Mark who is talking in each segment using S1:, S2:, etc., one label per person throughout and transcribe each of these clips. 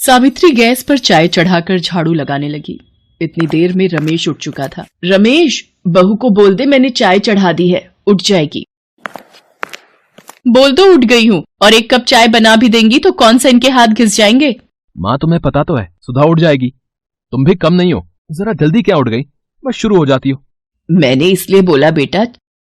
S1: Savitri gas पर चाय चढ़ाकर झाड़ू लगाने लगी। इतनी देर में रमेश उठ चुका था। रमेश, बहू को बोल दे मैंने चाय चढ़ा दी है, उठ जाएगी। बोल दो उठ गई हूँ, और एक कप चाय बना भी देंगी तो कौन सा इनके हाथ घिस जाएंगे।
S2: माँ तुम्हें पता तो है सुधा उठ जाएगी, तुम भी कम नहीं हो, जरा जल्दी क्या उठ गई, बस शुरू हो जाती हो।
S1: मैंने इसलिए बोला बेटा,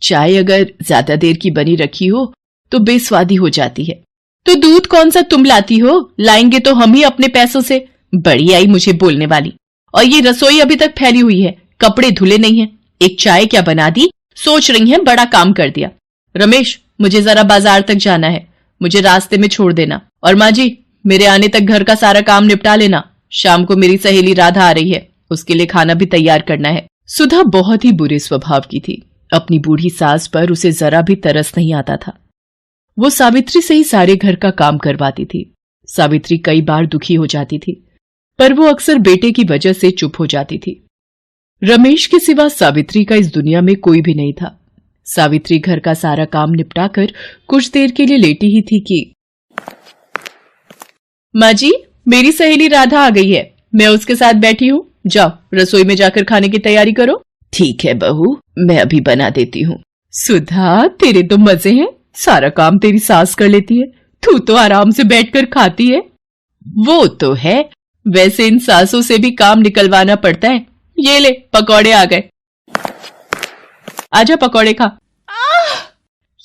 S1: चाय अगर ज्यादा देर की बनी रखी हो तो बेस्वादी हो जाती है। तो दूध कौन सा तुम लाती हो, लाएंगे तो हम ही अपने पैसों से। बड़ी आई मुझे बोलने वाली। और ये रसोई अभी तक फैली हुई है, कपड़े धुले नहीं है, एक चाय क्या बना दी, सोच रही है बड़ा काम कर दिया। रमेश, मुझे जरा बाजार तक जाना है, मुझे रास्ते में छोड़ देना। और माँ जी, मेरे आने तक घर का सारा काम निपटा लेना। शाम को मेरी सहेली राधा आ रही है, उसके लिए खाना भी तैयार करना है। सुधा बहुत ही बुरे स्वभाव की थी। अपनी बूढ़ी सास पर उसे जरा भी तरस नहीं आता था। वो सावित्री से ही सारे घर का काम करवाती थी। सावित्री कई बार दुखी हो जाती थी, पर वो अक्सर बेटे की वजह से चुप हो जाती थी। रमेश के सिवा सावित्री का इस दुनिया में कोई भी नहीं था। सावित्री घर का सारा काम निपटाकर कुछ देर के लिए लेटी ही थी कि माँ जी, मेरी सहेली राधा आ गई है, मैं उसके साथ बैठी हूँ, जाओ रसोई में जाकर खाने की तैयारी करो। ठीक है बहू, मैं अभी बना देती हूँ। सुधा, तेरे तो मजे हैं, सारा काम तेरी सास कर लेती है, तू तो आराम से बैठकर खाती है। वो तो है, वैसे इन सासों से भी काम निकलवाना पड़ता है। ये ले पकौड़े आ गए, आजा पकौड़े खा।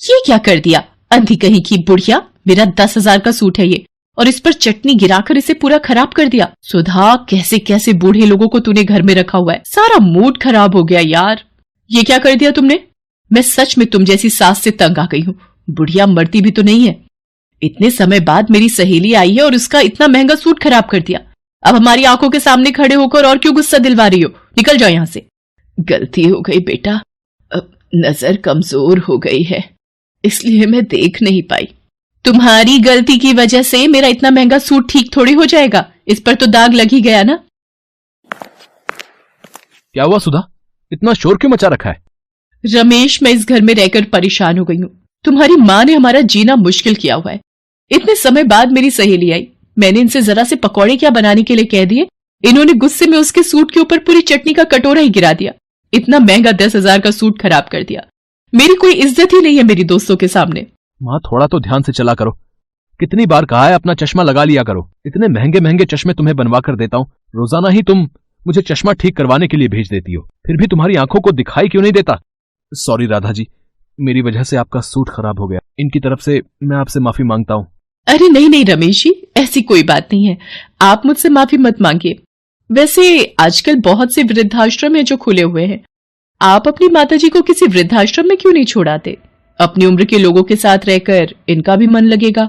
S1: ये क्या कर दिया, अंधी कहीं की बुढ़िया, मेरा 10,000 का सूट है ये, और इस पर चटनी गिराकर इसे पूरा खराब कर दिया। सुधा, कैसे कैसे बूढ़े लोगों को तूने घर में रखा हुआ है, सारा मूड खराब हो गया यार। ये क्या कर दिया तुमने, मैं सच में तुम जैसी सास से तंग आ गई हूँ। बुढ़िया मरती भी तो नहीं है, इतने समय बाद मेरी सहेली आई है और उसका इतना महंगा सूट खराब कर दिया। अब हमारी आंखों के सामने खड़े होकर और क्यों गुस्सा दिलवा रही हो, निकल जाओ यहां से। गलती हो गई बेटा, अब नजर कमजोर हो गई है, इसलिए मैं देख नहीं पाई। तुम्हारी गलती की वजह से मेरा इतना महंगा सूट ठीक थोड़ी हो जाएगा, इस पर तो दाग लग ही गया ना।
S2: क्या हुआ सुधा, इतना शोर क्यों मचा रखा है।
S1: रमेश, मैं इस घर में रहकर परेशान हो गई हूँ। तुम्हारी माँ ने हमारा जीना मुश्किल किया हुआ है। इतने समय बाद मेरी सहेली आई, मैंने इनसे जरा से पकौड़े क्या बनाने के लिए कह दिए, इन्होंने गुस्से में उसके सूट के ऊपर पूरी चटनी का कटोरा ही गिरा दिया। इतना महंगा 10,000 का सूट खराब कर दिया। मेरी कोई इज्जत ही नहीं है मेरी दोस्तों के सामने।
S2: माँ, थोड़ा तो ध्यान से चला करो, कितनी बार कहा है अपना चश्मा लगा लिया करो। इतने महंगे महंगे चश्मे तुम्हें बनवा कर देता हूँ, रोजाना ही तुम मुझे चश्मा ठीक करवाने के लिए भेज देती हो, फिर भी तुम्हारी आंखों को दिखाई क्यों नहीं देता। सॉरी राधा जी, मेरी वजह से आपका सूट खराब हो गया, इनकी तरफ से मैं आपसे माफी मांगता हूँ।
S1: अरे नहीं नहीं रमेश जी, ऐसी कोई बात नहीं है, आप मुझसे माफी मत मांगिए। वैसे आजकल बहुत से वृद्धाश्रम है जो खुले हुए हैं, आप अपनी माताजी को किसी वृद्धाश्रम में क्यों नहीं छोड़ाते। अपनी उम्र के लोगों के साथ रहकर इनका भी मन लगेगा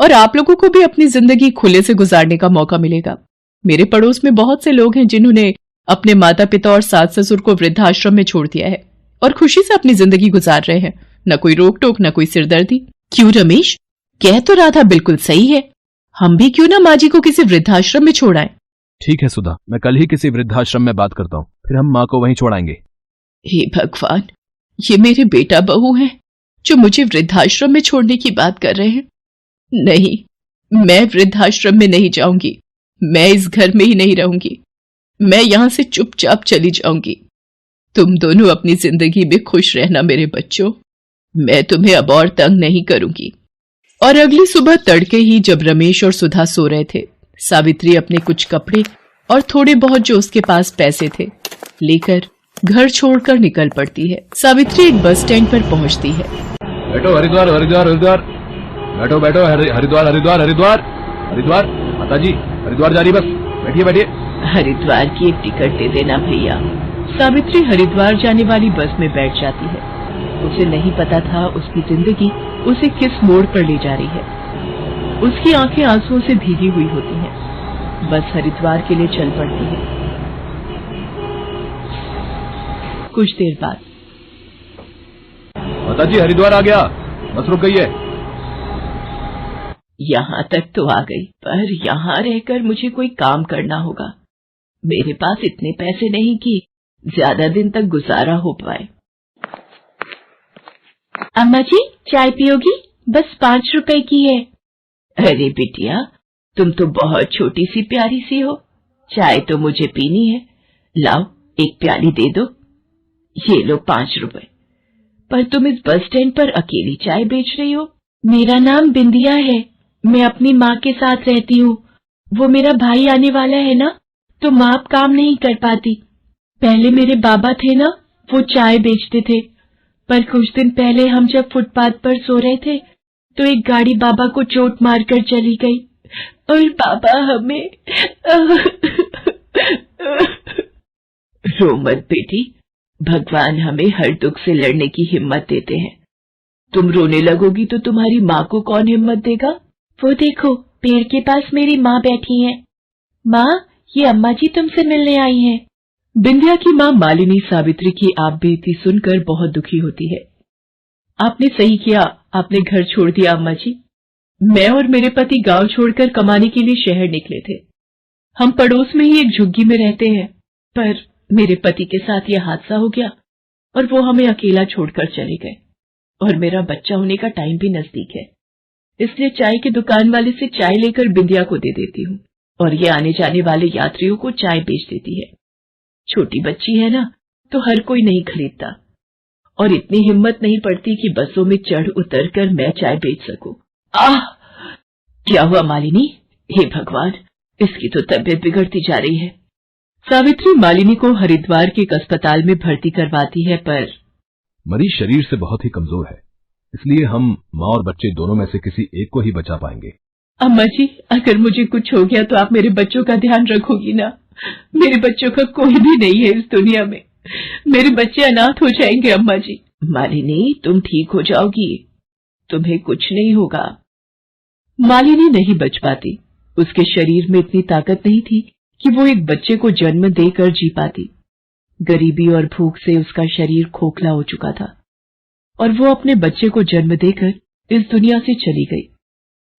S1: और आप लोगों को भी अपनी जिंदगी खुले से गुजारने का मौका मिलेगा। मेरे पड़ोस में बहुत से लोग हैं जिन्होंने अपने माता पिता और सास ससुर को वृद्धाश्रम में छोड़ दिया है और खुशी से अपनी जिंदगी गुजार रहे हैं, न कोई रोक टोक न कोई सिरदर्दी। क्यों रमेश, कह तो राधा बिल्कुल सही है, हम भी क्यों ना माँ जी को किसी वृद्धाश्रम में छोड़ाएं।
S2: ठीक है सुधा, मैं कल ही किसी वृद्धाश्रम में बात करता हूँ, फिर हम माँ को वहीं छोड़ाएंगे।
S1: हे भगवान, ये मेरे बेटा बहू हैं जो मुझे वृद्धाश्रम में छोड़ने की बात कर रहे हैं। नहीं, मैं वृद्धाश्रम में नहीं जाऊंगी, मैं इस घर में ही नहीं रहूंगी, मैं यहां से चुपचाप चली जाऊंगी। तुम दोनों अपनी जिंदगी में खुश रहना मेरे बच्चों, मैं तुम्हें अब और तंग नहीं करूंगी। और अगली सुबह तड़के ही जब रमेश और सुधा सो रहे थे, सावित्री अपने कुछ कपड़े और थोड़े बहुत जो उसके पास पैसे थे लेकर घर छोड़कर निकल पड़ती है। सावित्री एक बस स्टैंड पर पहुंचती है।
S2: बैठो हरिद्वार हरिद्वार हरिद्वार, बैठो बैठो हरिद्वार हरिद्वार हरिद्वार हरिद्वार, माता जी हरिद्वार जा रही बस, बैठिए बैठिए।
S1: हरिद्वार की एक टिकट दे देना भैया। सावित्री हरिद्वार जाने वाली बस में बैठ जाती है। उसे नहीं पता था उसकी जिंदगी उसे किस मोड़ पर ले जा रही है। उसकी आंखें आंसुओं से भीगी हुई होती हैं। बस हरिद्वार के लिए चल पड़ती है। कुछ देर बाद,
S2: माता जी हरिद्वार आ गया, बस रुक गई है।
S1: यहाँ तक तो आ गई, पर यहाँ रहकर मुझे कोई काम करना होगा। मेरे पास इतने पैसे नहीं कि ज्यादा दिन तक गुजारा हो पाए। अम्मा जी, चाय पियोगी? बस 5 रुपए की है। अरे बिटिया, तुम तो बहुत छोटी सी प्यारी सी हो, चाय तो मुझे पीनी है, लाओ एक प्याली दे दो। ये लो 5 रुपए। पर तुम इस बस स्टैंड पर अकेली चाय बेच रही हो। मेरा नाम बिंदिया है, मैं अपनी माँ के साथ रहती हूँ। वो मेरा भाई आने वाला है ना, तो माँ अब काम नहीं कर पाती। पहले मेरे बाबा थे ना, वो चाय बेचते थे, पर कुछ दिन पहले हम जब फुटपाथ पर सो रहे थे तो एक गाड़ी बाबा को चोट मारकर चली गई और बाबा हमें रो मत बेटी, भगवान हमें हर दुख से लड़ने की हिम्मत देते हैं। तुम रोने लगोगी तो तुम्हारी माँ को कौन हिम्मत देगा? वो देखो पेड़ के पास मेरी माँ बैठी है। माँ, ये अम्मा जी तुमसे मिलने आई हैं। बिंदिया की माँ मालिनी सावित्री की आप बेटी सुनकर बहुत दुखी होती है। आपने सही किया, आपने घर छोड़ दिया अम्मा जी। मैं और मेरे पति गांव छोड़कर कमाने के लिए शहर निकले थे। हम पड़ोस में ही एक झुग्गी में रहते हैं, पर मेरे पति के साथ यह हादसा हो गया और वो हमें अकेला छोड़कर चले गए। और मेरा बच्चा होने का टाइम भी नजदीक है, इसलिए चाय की दुकान वाले से चाय लेकर बिंदिया को दे देती हूँ और ये आने जाने वाले यात्रियों को चाय बेच देती है। छोटी बच्ची है ना, तो हर कोई नहीं खरीदता और इतनी हिम्मत नहीं पड़ती कि बसों में चढ़ उतर कर मैं चाय बेच सकूं। आह, क्या हुआ मालिनी? हे भगवान, इसकी तो तबीयत बिगड़ती जा रही है। सावित्री मालिनी को हरिद्वार के एक अस्पताल में भर्ती करवाती है, पर
S2: मरीज शरीर से बहुत ही कमजोर है, इसलिए हम माँ और बच्चे दोनों में से किसी एक को ही बचा पाएंगे।
S1: अम्मा जी, अगर मुझे कुछ हो गया तो आप मेरे बच्चों का ध्यान रखोगी ना? मेरे बच्चों का कोई भी नहीं है इस दुनिया में, मेरे बच्चे अनाथ हो जाएंगे अम्मा जी। मालिनी, तुम ठीक हो जाओगी, तुम्हें कुछ नहीं होगा। मालिनी नहीं बच पाती, उसके शरीर में इतनी ताकत नहीं थी कि वो एक बच्चे को जन्म देकर जी पाती। गरीबी और भूख से उसका शरीर खोखला हो चुका था और वो अपने बच्चे को जन्म देकर इस दुनिया से चली गई।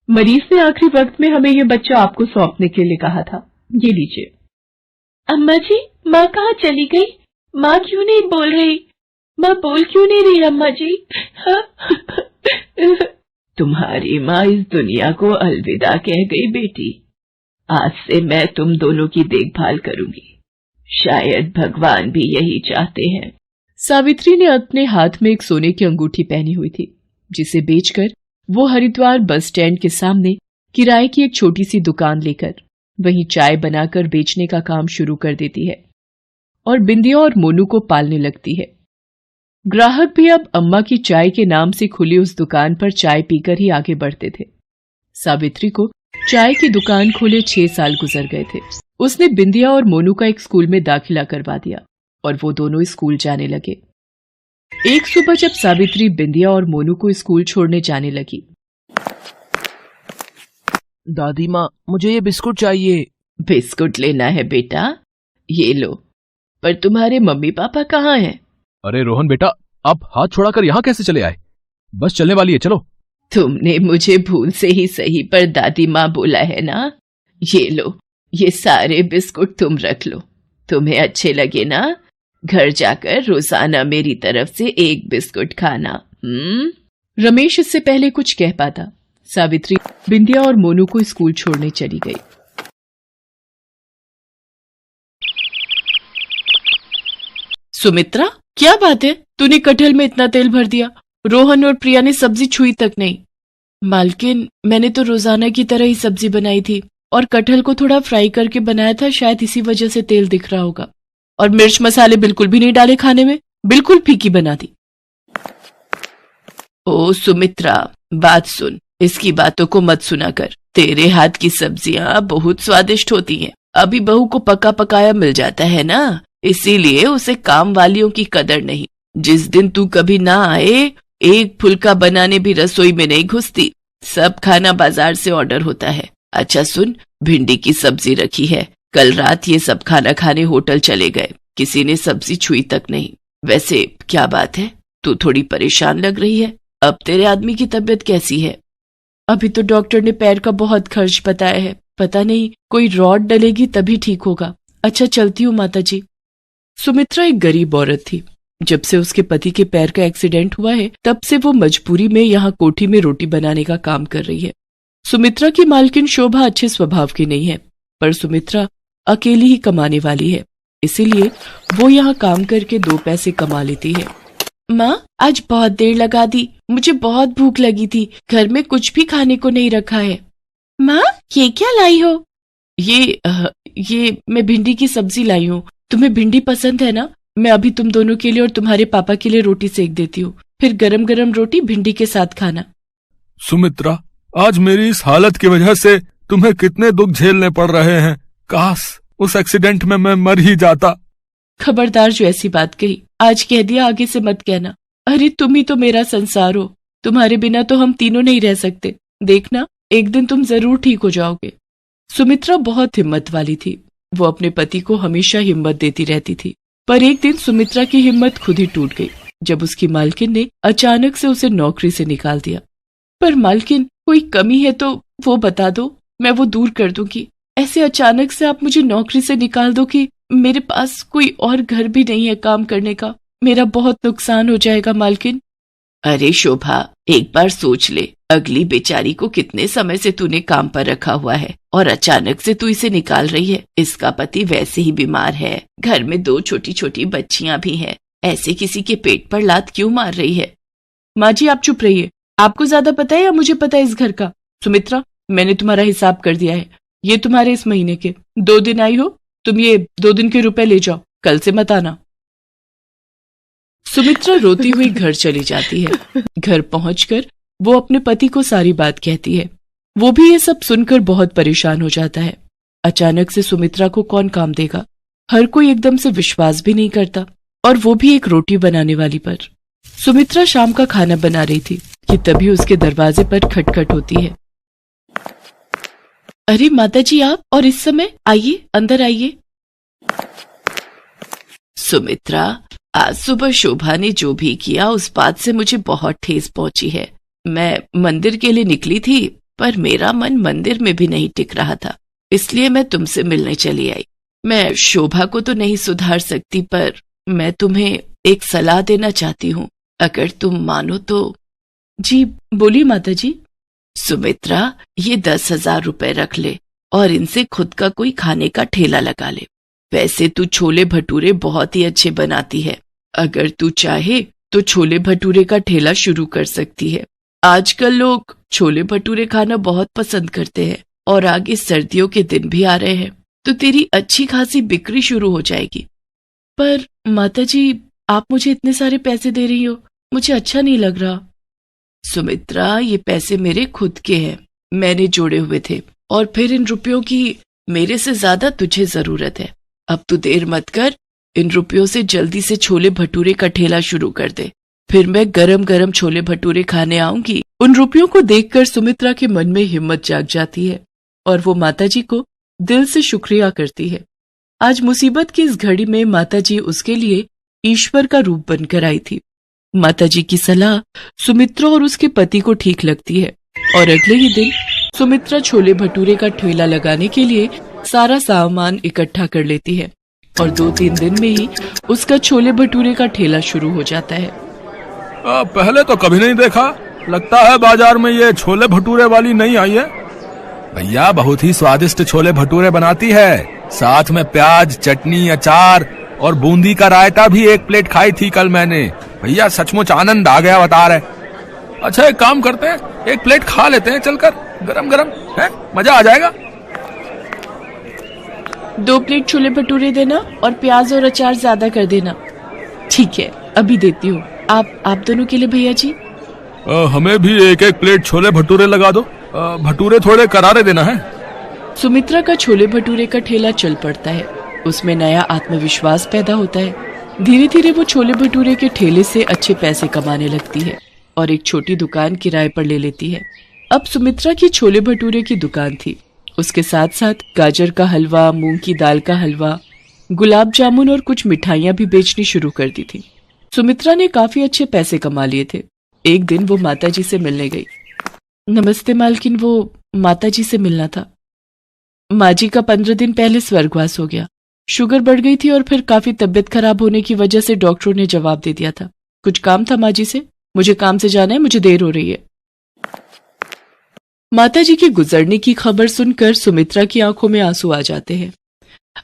S1: मरीज ने आखिरी वक्त में हमें ये बच्चा आपको सौंपने के लिए कहा था, ये लीजिए। अम्मा जी, माँ कहाँ चली गई? माँ क्यों नहीं बोल रही? माँ बोल क्यों नहीं रही अम्मा जी? तुम्हारी माँ इस दुनिया को अलविदा कह गई बेटी। आज से मैं तुम दोनों की देखभाल करूंगी, शायद भगवान भी यही चाहते हैं। सावित्री ने अपने हाथ में एक सोने की अंगूठी पहनी हुई थी, जिसे बेचकर वो हरिद्वार बस स्टैंड के सामने किराए की एक छोटी सी दुकान लेकर वहीं चाय बनाकर बेचने का काम शुरू कर देती है और बिंदिया और मोनू को पालने लगती है। ग्राहक भी अब अम्मा की चाय के नाम से खुली उस दुकान पर चाय पीकर ही आगे बढ़ते थे। सावित्री को चाय की दुकान खोले 6 साल गुजर गए थे। उसने बिंदिया और मोनू का एक स्कूल में दाखिला करवा दिया और वो दोनों स्कूल जाने लगे। एक सुबह जब सावित्री बिंदिया और मोनू को स्कूल छोड़ने जाने लगी,
S2: दादी माँ, मुझे ये बिस्कुट चाहिए।
S1: बिस्कुट लेना है बेटा? ये लो, पर तुम्हारे मम्मी पापा कहाँ हैं?
S2: अरे रोहन बेटा, आप हाथ छोड़ाकर यहाँ कैसे चले आए? बस चलने वाली है, चलो।
S1: तुमने मुझे भूल से ही सही पर दादी माँ बोला है ना। ये लो, ये सारे बिस्कुट तुम रख लो, तुम्हें अच्छे लगे ना? घर जाकर रोजाना मेरी तरफ से एक बिस्कुट खाना। रमेश इससे पहले कुछ कह पाता, सावित्री बिंदिया और मोनू को स्कूल छोड़ने चली गई। सुमित्रा, क्या बात है? तूने कटहल में इतना तेल भर दिया, रोहन और प्रिया ने सब्जी छुई तक नहीं। मालकिन, मैंने तो रोजाना की तरह ही सब्जी बनाई थी और कटहल को थोड़ा फ्राई करके बनाया था, शायद इसी वजह से तेल दिख रहा होगा। और मिर्च मसाले बिल्कुल भी नहीं डाले खाने में, बिल्कुल फीकी बना दी। ओ सुमित्रा, बात सुन, इसकी बातों को मत सुना कर। तेरे हाथ की सब्जियां बहुत स्वादिष्ट होती हैं। अभी बहू को पका पकाया मिल जाता है ना, इसीलिए उसे काम वालियों की कदर नहीं। जिस दिन तू कभी ना आए, एक फुल्का बनाने भी रसोई में नहीं घुसती। सब खाना बाजार से ऑर्डर होता है। अच्छा सुन, भिंडी की सब्जी रखी है, कल रात ये सब खाना खाने होटल चले गए, किसी ने सब्जी छुई तक नहीं। वैसे क्या बात है, तू थोड़ी परेशान लग रही है। अब तेरे आदमी की तबीयत कैसी है? अभी तो डॉक्टर ने पैर का बहुत खर्च बताया है, पता नहीं कोई रॉड डलेगी तभी ठीक होगा। अच्छा चलती हूँ माता जी। सुमित्रा एक गरीब औरत थी। जब से उसके पति के पैर का एक्सीडेंट हुआ है, तब से वो मजबूरी में यहाँ कोठी में रोटी बनाने का काम कर रही है। सुमित्रा की मालकिन शोभा अच्छे स्वभाव की नहीं है, पर सुमित्रा अकेली ही कमाने वाली है, इसीलिए वो यहाँ काम करके 2 पैसे कमा लेती है। माँ, आज बहुत देर लगा दी, मुझे बहुत भूख लगी थी, घर में कुछ भी खाने को नहीं रखा है। माँ, ये क्या लाई हो? ये मैं भिंडी की सब्जी लाई हूँ। तुम्हें भिंडी पसंद है ना? मैं अभी तुम दोनों के लिए और तुम्हारे पापा के लिए रोटी सेक देती हूँ, फिर गरम गरम रोटी भिंडी के साथ खाना।
S3: सुमित्रा, आज मेरी इस हालत की वजह से तुम्हें कितने दुख झेलने पड़ रहे हैं। काश उस एक्सीडेंट में मैं मर ही जाता।
S1: खबरदार, जो ऐसी बात कही, आज कह दिया, आगे से मत कहना। अरे तुम ही तो मेरा संसार हो, तुम्हारे बिना तो हम तीनों नहीं रह सकते। देखना, एक दिन तुम जरूर ठीक हो जाओगे। सुमित्रा बहुत हिम्मत वाली थी, वो अपने पति को हमेशा हिम्मत देती रहती थी। पर एक दिन सुमित्रा की हिम्मत खुद ही टूट गई जब उसकी मालकिन ने अचानक से उसे नौकरी से निकाल दिया। पर मालकिन, कोई कमी है तो वो बता दो, मैं वो दूर कर दूंगी। ऐसे अचानक से आप मुझे नौकरी से निकाल दो कि मेरे पास कोई और घर भी नहीं है काम करने का। मेरा बहुत नुकसान हो जाएगा मालकिन। अरे शोभा, एक बार सोच ले, अगली बेचारी को कितने समय से तूने काम पर रखा हुआ है और अचानक से तू इसे निकाल रही है। इसका पति वैसे ही बीमार है, घर में 2 छोटी छोटी बच्चियां भी हैं, ऐसे किसी के पेट पर लात क्यों मार रही है? माँ जी, आप चुप रहिए। आपको ज्यादा पता है या मुझे पता है इस घर का? सुमित्रा, मैंने तुम्हारा हिसाब कर दिया है, ये तुम्हारे इस महीने के 2 दिन आई हो, तुम ये 2 दिन के रुपए ले जाओ, कल से मत आना। सुमित्रा रोती हुई घर चली जाती है। घर पहुंचकर वो अपने पति को सारी बात कहती है। वो भी ये सब सुनकर बहुत परेशान हो जाता है। अचानक से सुमित्रा को कौन काम देगा? हर कोई एकदम से विश्वास भी नहीं करता, और वो भी एक रोटी बनाने वाली पर। सुमित्रा शाम का खाना बना रही थी कि तभी उसके दरवाजे पर खटखट होती है। अरे माताजी, आप और इस समय? आइए, अंदर आइए। सुमित्रा, आज सुबह शोभा ने जो भी किया उस बात से मुझे बहुत ठेस पहुंची है। मैं मंदिर के लिए निकली थी, पर मेरा मन मंदिर में भी नहीं टिक रहा था, इसलिए मैं तुमसे मिलने चली आई। मैं शोभा को तो नहीं सुधार सकती, पर मैं तुम्हें एक सलाह देना चाहती हूँ, अगर तुम मानो तो। जी बोलिए माताजी। सुमित्रा, ये 10,000 रुपए रख ले और इनसे खुद का कोई खाने का ठेला लगा ले। वैसे तू छोले भटूरे बहुत ही अच्छे बनाती है, अगर तू चाहे तो छोले भटूरे का ठेला शुरू कर सकती है। आजकल लोग छोले भटूरे खाना बहुत पसंद करते हैं, और आगे सर्दियों के दिन भी आ रहे हैं, तो तेरी अच्छी खासी बिक्री शुरू हो जाएगी। पर माताजी, आप मुझे इतने सारे पैसे दे रही हो, मुझे अच्छा नहीं लग रहा। सुमित्रा, ये पैसे मेरे खुद के हैं, मैंने जोड़े हुए थे, और फिर इन रुपयों की मेरे से ज्यादा तुझे जरूरत है। अब तू देर मत कर, इन रुपयों से जल्दी से छोले भटूरे का ठेला शुरू कर दे, फिर मैं गरम गरम छोले भटूरे खाने आऊंगी। उन रुपयों को देखकर सुमित्रा के मन में हिम्मत जाग जाती है, और वो माताजी को दिल से शुक्रिया करती है। आज मुसीबत की इस घड़ी में माताजी उसके लिए ईश्वर का रूप बनकर आई थी। माताजी की सलाह सुमित्रा और उसके पति को ठीक लगती है, और अगले ही दिन सुमित्रा छोले भटूरे का ठेला लगाने के लिए सारा सामान इकट्ठा कर लेती है, और 2-3 दिन में ही उसका छोले भटूरे का ठेला शुरू हो जाता है।
S3: पहले तो कभी नहीं देखा, लगता है बाजार में ये छोले भटूरे वाली नहीं आई है। भैया, बहुत ही स्वादिष्ट छोले भटूरे बनाती है, साथ में प्याज, चटनी, अचार और बूंदी का रायता भी 1 प्लेट खाई थी कल मैंने। भैया, सचमुच आनंद आ गया बता रहे। अच्छा, एक काम करते हैं, 1 प्लेट खा लेते हैं चलकर, गरम गरम है, मजा आ जाएगा।
S1: 2 प्लेट छोले भटूरे देना और प्याज और अचार ज्यादा कर देना। ठीक है, अभी देती हूँ। आप दोनों के लिए भैया जी।
S3: हमें भी 1-1 प्लेट छोले भटूरे लगा दो, भटूरे थोड़े करारे देना है।
S1: सुमित्रा का छोले भटूरे का ठेला चल पड़ता है, उसमें नया आत्मविश्वास पैदा होता है। धीरे धीरे वो छोले भटूरे के ठेले से अच्छे पैसे कमाने लगती है, और एक छोटी दुकान किराए पर ले लेती है। अब सुमित्रा की छोले भटूरे की दुकान थी, उसके साथ साथ गाजर का हलवा, मूंग की दाल का हलवा, गुलाब जामुन और कुछ मिठाइयां भी बेचनी शुरू कर दी थी। सुमित्रा ने काफी अच्छे पैसे कमा लिए थे। एक दिन वो माताजी से मिलने गई। नमस्ते मालकिन, वो माताजी से मिलना था। माँ जी का 15 दिन पहले स्वर्गवास हो गया। शुगर बढ़ गई थी और फिर काफी तबीयत खराब होने की वजह से डॉक्टरों ने जवाब दे दिया था। कुछ काम था माँ जी से, मुझे काम से जाना है, मुझे देर हो रही है। माताजी के गुजरने की खबर सुनकर सुमित्रा की आंखों में आंसू आ जाते हैं।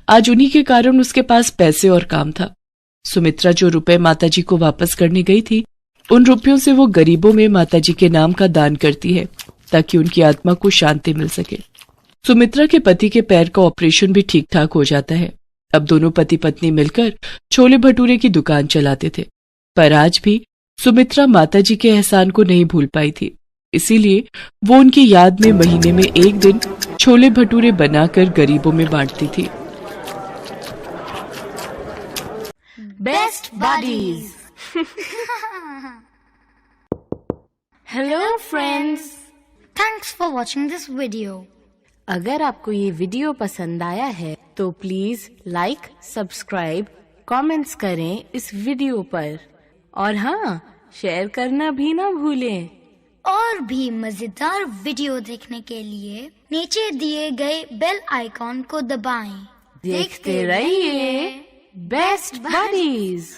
S1: आज उन्हीं के कारण उसके पास पैसे और काम था। सुमित्रा जो रुपए माताजी को वापस करने गई थी, उन रुपयों से वो गरीबों में माताजी के नाम का दान करती है ताकि उनकी आत्मा को शांति मिल सके। सुमित्रा के पति के पैर का ऑपरेशन भी ठीक ठाक हो जाता है। अब दोनों पति पत्नी मिलकर छोले भटूरे की दुकान चलाते थे, पर आज भी सुमित्रा माताजी के एहसान को नहीं भूल पाई थी। इसीलिए वो उनकी याद में महीने में एक दिन छोले भटूरे बनाकर गरीबों में बांटती थी।
S4: Best buddies. Hello friends.
S5: Thanks for watching this video.
S4: अगर आपको ये वीडियो पसंद आया है तो प्लीज लाइक, सब्सक्राइब, कमेंट्स करें इस वीडियो पर और हाँ, शेयर करना भी ना भूलें।
S5: और भी मजेदार वीडियो देखने के लिए नीचे दिए गए बेल आइकॉन को दबाएं।
S4: देखते रहिए बेस्ट बडीज।